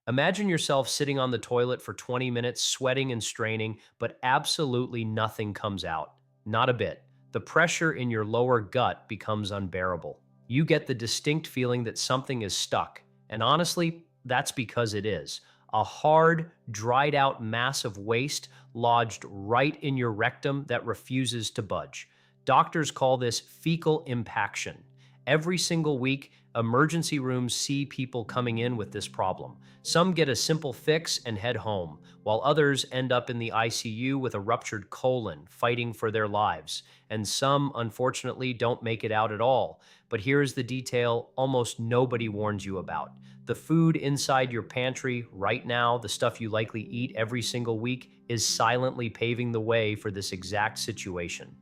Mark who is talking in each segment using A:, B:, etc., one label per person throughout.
A: Imagine yourself sitting on the toilet for 20 minutes, sweating and straining, but absolutely nothing comes out. Not a bit. The pressure in your lower gut becomes unbearable. You get the distinct feeling that something is stuck. And honestly, that's because it is. A hard, dried out mass of waste lodged right in your rectum that refuses to budge. Doctors call this fecal impaction. Every single week, emergency rooms see people coming in with this problem. Some get a simple fix and head home, while others end up in the ICU with a ruptured colon, fighting for their lives. And some, unfortunately, don't make it out at all. But here's the detail almost nobody warns you about. The food inside your pantry right now, the stuff you likely eat every single week, is silently paving the way for this exact situation.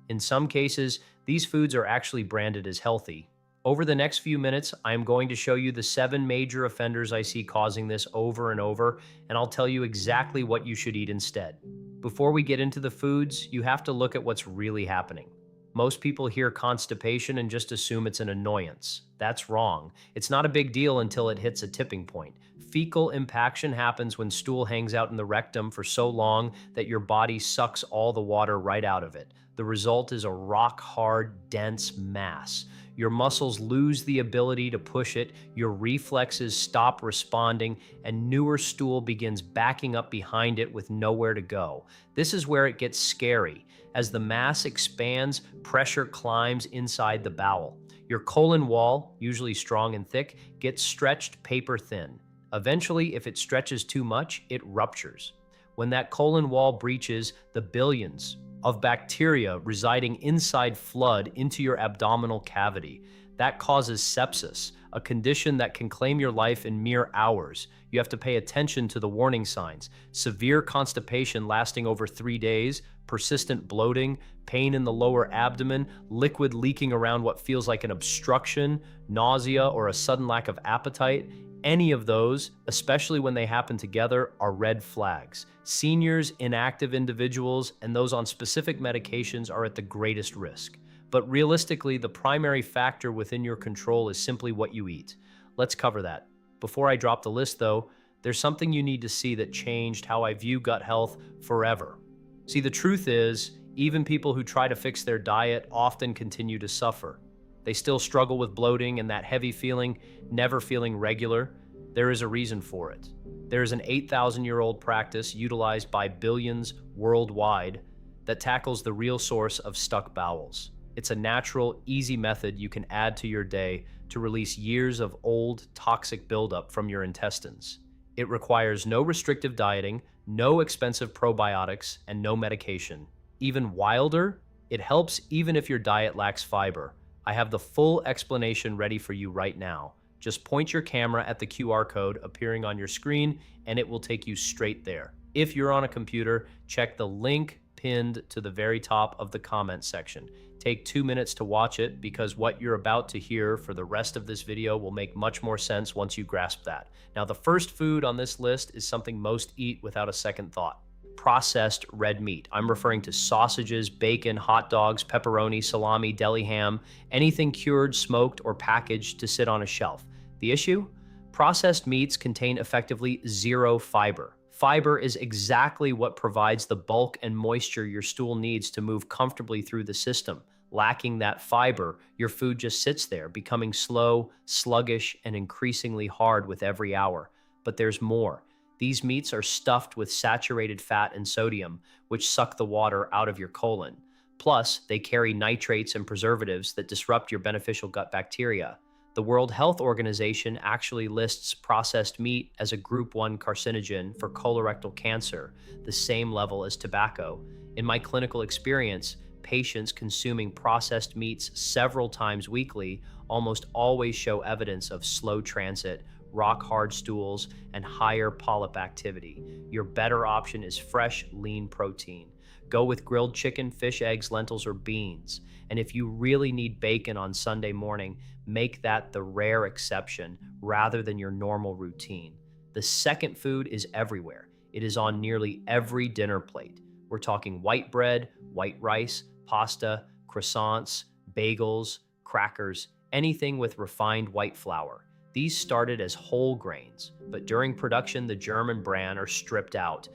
A: In some cases, these foods are actually branded as healthy. Over the next few minutes, I am going to show you the 7 major offenders I see causing this over and over, and I'll tell you exactly what you should eat instead. Before we get into the foods, you have to look at what's really happening. Most people hear constipation and just assume it's an annoyance. That's wrong. It's not a big deal until it hits a tipping point. Fecal impaction happens when stool hangs out in the rectum for so long that your body sucks all the water right out of it. The result is a rock-hard, dense mass. Your muscles lose the ability to push it, your reflexes stop responding, and newer stool begins backing up behind it with nowhere to go. This is where it gets scary. As the mass expands, pressure climbs inside the bowel. Your colon wall, usually strong and thick, gets stretched paper thin. Eventually, if it stretches too much, it ruptures. When that colon wall breaches, the billions of bacteria residing inside flood into your abdominal cavity. That causes sepsis, a condition that can claim your life in mere hours. You have to pay attention to the warning signs. Severe constipation lasting over 3 days, persistent bloating, pain in the lower abdomen, liquid leaking around what feels like an obstruction, nausea, or a sudden lack of appetite. Any of those, especially when they happen together, are red flags. Seniors, inactive individuals, and those on specific medications are at the greatest risk. But realistically, the primary factor within your control is simply what you eat. Let's cover that. Before I drop the list, though, there's something you need to see that changed how I view gut health forever. See, the truth is, even people who try to fix their diet often continue to suffer. They still struggle with bloating and that heavy feeling, never feeling regular. There is a reason for it. There is an 8,000-year-old practice utilized by billions worldwide that tackles the real source of stuck bowels. It's a natural, easy method you can add to your day to release years of old, toxic buildup from your intestines. It requires no restrictive dieting, no expensive probiotics, and no medication. Even wilder, it helps even if your diet lacks fiber. I have the full explanation ready for you right now. Just point your camera at the QR code appearing on your screen and it will take you straight there. If you're on a computer, check the link pinned to the very top of the comment section. Take 2 minutes to watch it because what you're about to hear for the rest of this video will make much more sense once you grasp that. Now, the first food on this list is something most eat without a second thought. Processed red meat. I'm referring to sausages, bacon, hot dogs, pepperoni, salami, deli ham, anything cured, smoked, or packaged to sit on a shelf. The issue? Processed meats contain effectively zero fiber. Fiber is exactly what provides the bulk and moisture your stool needs to move comfortably through the system. Lacking that fiber, your food just sits there, becoming slow, sluggish, and increasingly hard with every hour. But there's more. These meats are stuffed with saturated fat and sodium, which suck the water out of your colon. Plus, they carry nitrates and preservatives that disrupt your beneficial gut bacteria. The World Health Organization actually lists processed meat as a Group 1 carcinogen for colorectal cancer, the same level as tobacco. In my clinical experience, patients consuming processed meats several times weekly almost always show evidence of slow transit, rock-hard stools, and higher polyp activity. Your better option is fresh, lean protein. Go with grilled chicken, fish, eggs, lentils, or beans. And if you really need bacon on Sunday morning, make that the rare exception rather than your normal routine. The second food is everywhere. It is on nearly every dinner plate. We're talking white bread, white rice, pasta, croissants, bagels, crackers, anything with refined white flour. These started as whole grains, but during production, the germ and bran are stripped out.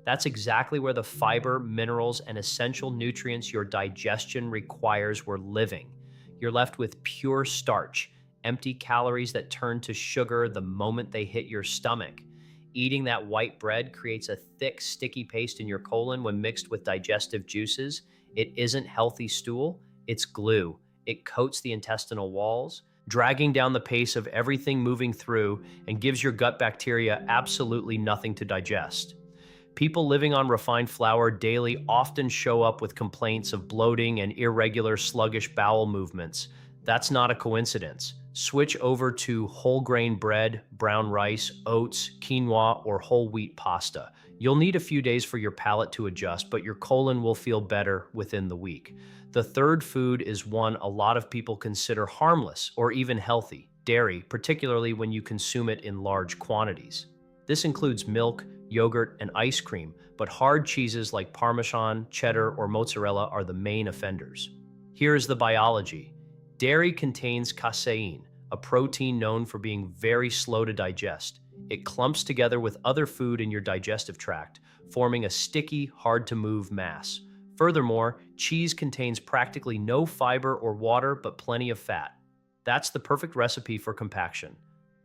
A: That's exactly where the fiber, minerals, and essential nutrients your digestion requires were living. You're left with pure starch, empty calories that turn to sugar the moment they hit your stomach. Eating that white bread creates a thick, sticky paste in your colon when mixed with digestive juices. It isn't healthy stool, it's glue. It coats the intestinal walls, dragging down the pace of everything moving through, and gives your gut bacteria absolutely nothing to digest. People living on refined flour daily often show up with complaints of bloating and irregular, sluggish bowel movements. That's not a coincidence. Switch over to whole grain bread, brown rice, oats, quinoa, or whole wheat pasta. You'll need a few days for your palate to adjust, but your colon will feel better within the week. The third food is one a lot of people consider harmless or even healthy: dairy, particularly when you consume it in large quantities. This includes milk, yogurt, and ice cream, but hard cheeses like Parmesan, cheddar, or mozzarella are the main offenders. Here is the biology. Dairy contains casein, a protein known for being very slow to digest. It clumps together with other food in your digestive tract, forming a sticky, hard-to-move mass. Furthermore, cheese contains practically no fiber or water, but plenty of fat. That's the perfect recipe for compaction.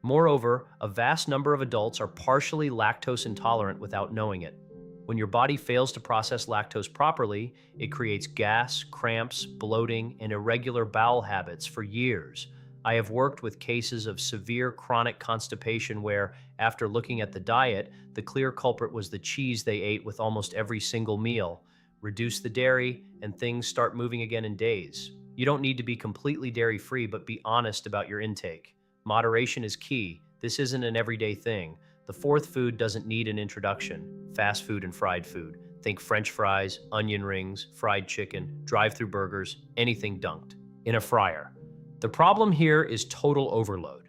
A: Moreover, a vast number of adults are partially lactose intolerant without knowing it. When your body fails to process lactose properly, it creates gas, cramps, bloating, and irregular bowel habits for years. I have worked with cases of severe chronic constipation where, after looking at the diet, the clear culprit was the cheese they ate with almost every single meal. Reduce the dairy, and things start moving again in days. You don't need to be completely dairy-free, but be honest about your intake. Moderation is key. This isn't an everyday thing. The fourth food doesn't need an introduction: fast food and fried food. Think French fries, onion rings, fried chicken, drive-through burgers, anything dunked in a fryer. The problem here is total overload.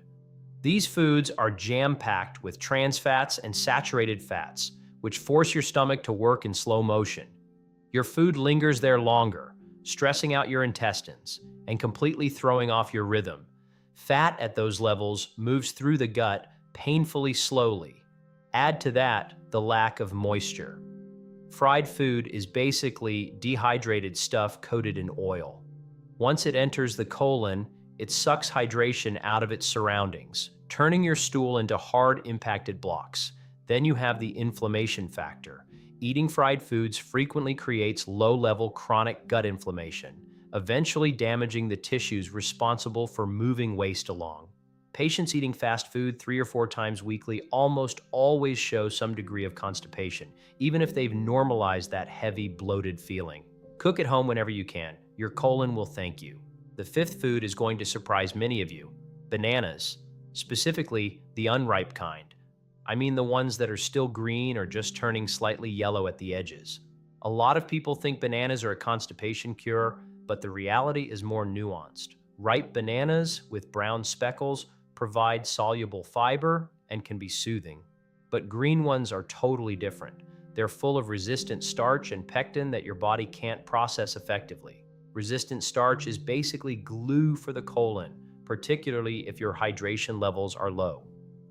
A: These foods are jam-packed with trans fats and saturated fats, which force your stomach to work in slow motion. Your food lingers there longer, stressing out your intestines and completely throwing off your rhythm. Fat at those levels moves through the gut painfully slowly. Add to that the lack of moisture. Fried food is basically dehydrated stuff coated in oil. Once it enters the colon, it sucks hydration out of its surroundings, turning your stool into hard impacted blocks. Then you have the inflammation factor. Eating fried foods frequently creates low-level chronic gut inflammation, eventually damaging the tissues responsible for moving waste along. Patients eating fast food 3 or 4 times weekly almost always show some degree of constipation, even if they've normalized that heavy, bloated feeling. Cook at home whenever you can. Your colon will thank you. The fifth food is going to surprise many of you: bananas, specifically the unripe kind. I mean the ones that are still green or just turning slightly yellow at the edges. A lot of people think bananas are a constipation cure, but the reality is more nuanced. Ripe bananas with brown speckles provide soluble fiber and can be soothing. But green ones are totally different. They're full of resistant starch and pectin that your body can't process effectively. Resistant starch is basically glue for the colon, particularly if your hydration levels are low.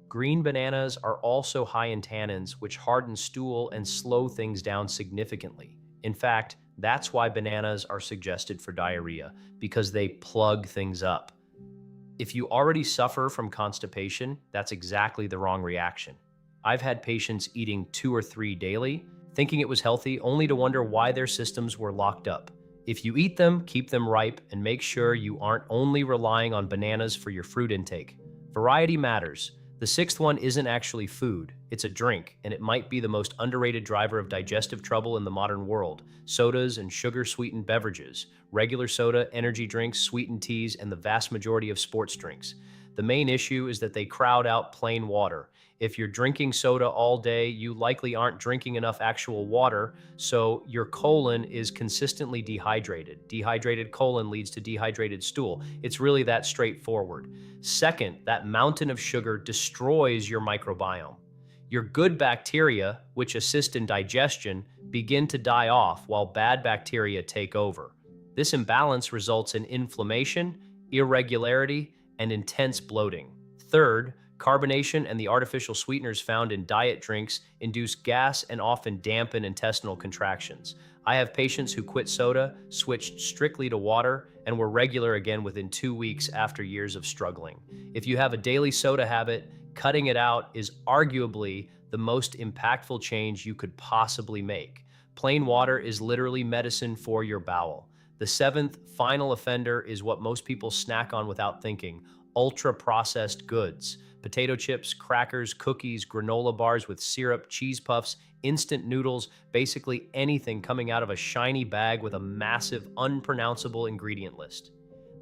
A: Green bananas are also high in tannins, which harden stool and slow things down significantly. In fact, that's why bananas are suggested for diarrhea, because they plug things up. If you already suffer from constipation, that's exactly the wrong reaction. I've had patients eating 2 or 3 daily, thinking it was healthy, only to wonder why their systems were locked up. If you eat them, keep them ripe, and make sure you aren't only relying on bananas for your fruit intake. Variety matters. The sixth one isn't actually food, it's a drink, and it might be the most underrated driver of digestive trouble in the modern world: sodas and sugar-sweetened beverages, regular soda, energy drinks, sweetened teas, and the vast majority of sports drinks. The main issue is that they crowd out plain water. If you're drinking soda all day, you likely aren't drinking enough actual water, so your colon is consistently dehydrated. Dehydrated colon leads to dehydrated stool. It's really that straightforward. Second, that mountain of sugar destroys your microbiome. Your good bacteria, which assist in digestion, begin to die off while bad bacteria take over. This imbalance results in inflammation, irregularity, and intense bloating. Third, carbonation and the artificial sweeteners found in diet drinks induce gas and often dampen intestinal contractions. I have patients who quit soda, switched strictly to water, and were regular again within 2 weeks after years of struggling. If you have a daily soda habit, cutting it out is arguably the most impactful change you could possibly make. Plain water is literally medicine for your bowel. The seventh, final offender is what most people snack on without thinking: ultra-processed goods. Potato chips, crackers, cookies, granola bars with syrup, cheese puffs, instant noodles, basically anything coming out of a shiny bag with a massive, unpronounceable ingredient list.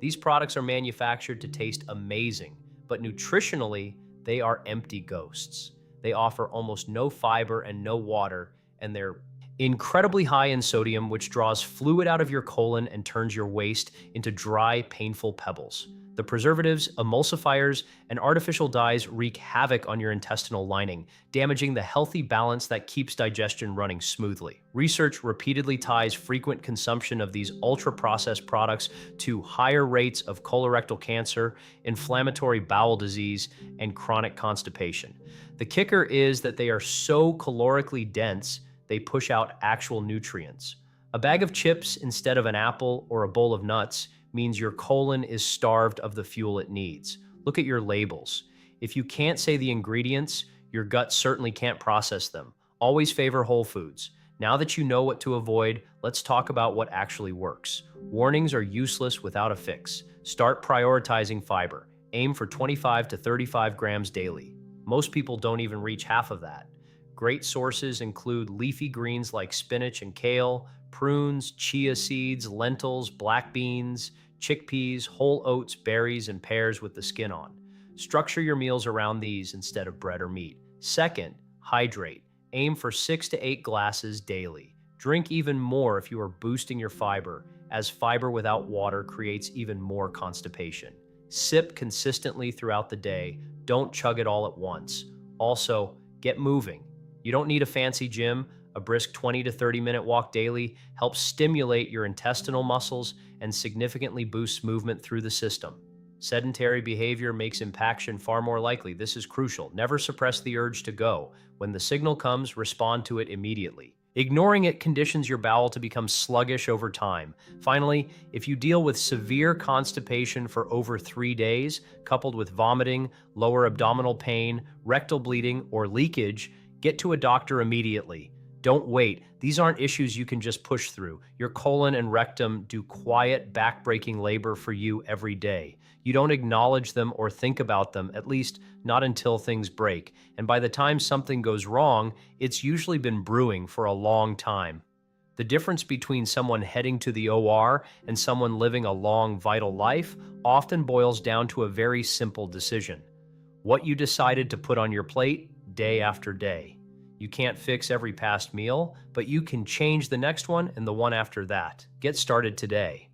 A: These products are manufactured to taste amazing, but nutritionally, they are empty ghosts. They offer almost no fiber and no water, and they're incredibly high in sodium, which draws fluid out of your colon and turns your waste into dry, painful pebbles. The preservatives, emulsifiers, and artificial dyes wreak havoc on your intestinal lining, damaging the healthy balance that keeps digestion running smoothly. Research repeatedly ties frequent consumption of these ultra-processed products to higher rates of colorectal cancer, inflammatory bowel disease, and chronic constipation. The kicker is that they are so calorically dense, they push out actual nutrients. A bag of chips instead of an apple or a bowl of nuts means your colon is starved of the fuel it needs. Look at your labels. If you can't say the ingredients, your gut certainly can't process them. Always favor whole foods. Now that you know what to avoid, let's talk about what actually works. Warnings are useless without a fix. Start prioritizing fiber. Aim for 25 to 35 grams daily. Most people don't even reach half of that. Great sources include leafy greens like spinach and kale, prunes, chia seeds, lentils, black beans, chickpeas, whole oats, berries, and pears with the skin on. Structure your meals around these instead of bread or meat. Second, hydrate. Aim for 6 to 8 glasses daily. Drink even more if you are boosting your fiber, as fiber without water creates even more constipation. Sip consistently throughout the day. Don't chug it all at once. Also, get moving. You don't need a fancy gym. A brisk 20 to 30 minute walk daily helps stimulate your intestinal muscles and significantly boosts movement through the system. Sedentary behavior makes impaction far more likely. This is crucial. Never suppress the urge to go. When the signal comes, respond to it immediately. Ignoring it conditions your bowel to become sluggish over time. Finally, if you deal with severe constipation for over 3 days, coupled with vomiting, lower abdominal pain, rectal bleeding, or leakage, get to a doctor immediately. Don't wait. These aren't issues you can just push through. Your colon and rectum do quiet, back-breaking labor for you every day. You don't acknowledge them or think about them, at least not until things break. And by the time something goes wrong, it's usually been brewing for a long time. The difference between someone heading to the OR and someone living a long, vital life often boils down to a very simple decision: what you decided to put on your plate day after day. You can't fix every past meal, but you can change the next one and the one after that. Get started today.